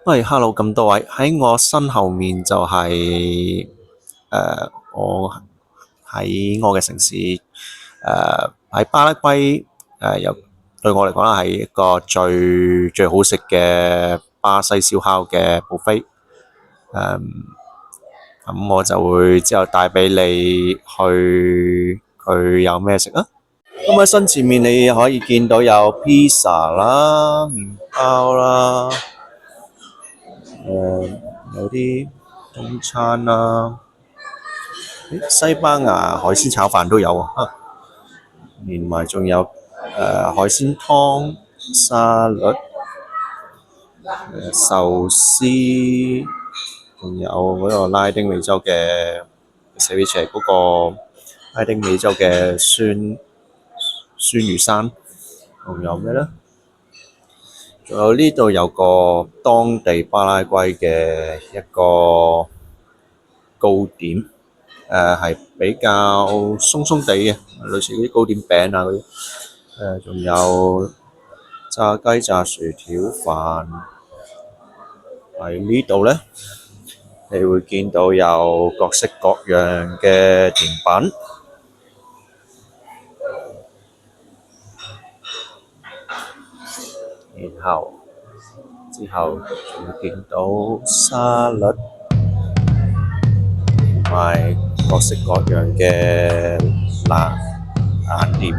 喂，hello，咁多位喺我身後面就係、我喺我嘅城市喺巴拉圭又對我嚟講係一個最好食嘅巴西燒烤嘅 buffet。咁我就會之後帶俾你去佢有咩食啊。咁喺身前面你可以見到有 pizza 啦、麵包啦，有啲中餐啦，西班牙海鮮炒飯都有啊，連埋仲有海鮮湯、沙律、壽司，仲有嗰個拉丁美洲嘅死比邪嗰個拉丁美洲嘅酸魚生，仲有咩咧？仲有呢度有個當地巴拉圭嘅一個糕點，係比較鬆鬆地嘅，類似嗰啲糕點餅啊嗰啲。仲有炸雞、炸薯條飯喺呢度咧，你會見到有各式各樣嘅甜品，之後仲會見到沙律同埋各式各樣嘅眼點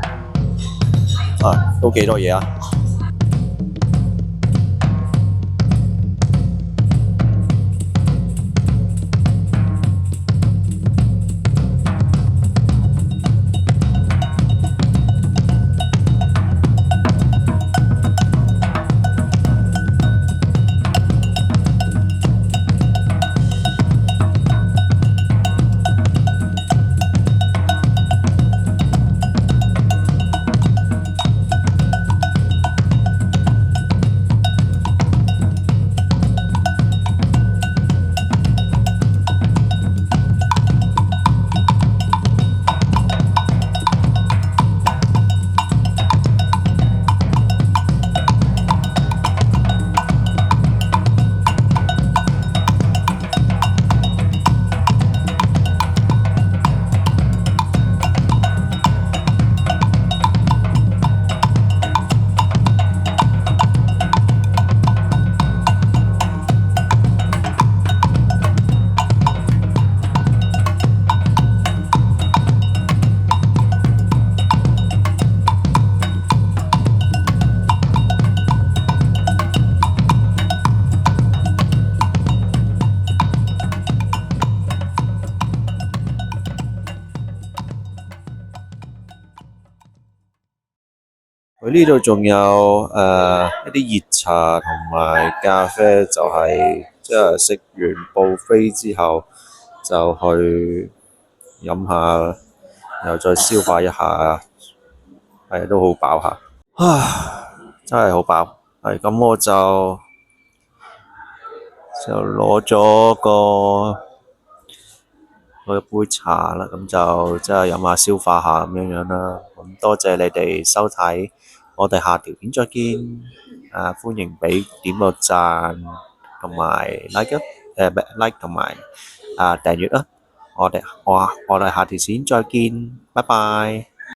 啊，都幾多嘢啊！佢呢度仲有一啲熱茶同埋咖啡，就係即係食完 buffet 之後就去飲下，然後再消化一下，係都好飽下。唉，真係好飽。係咁，我就攞咗一杯茶啦，咁就即係飲下消化下咁樣樣啦。咁多謝你哋收睇，我哋下條片再見。歡迎俾點個讚同埋 like 唔係 like 同埋訂閱啦。我哋下條片再見，拜拜。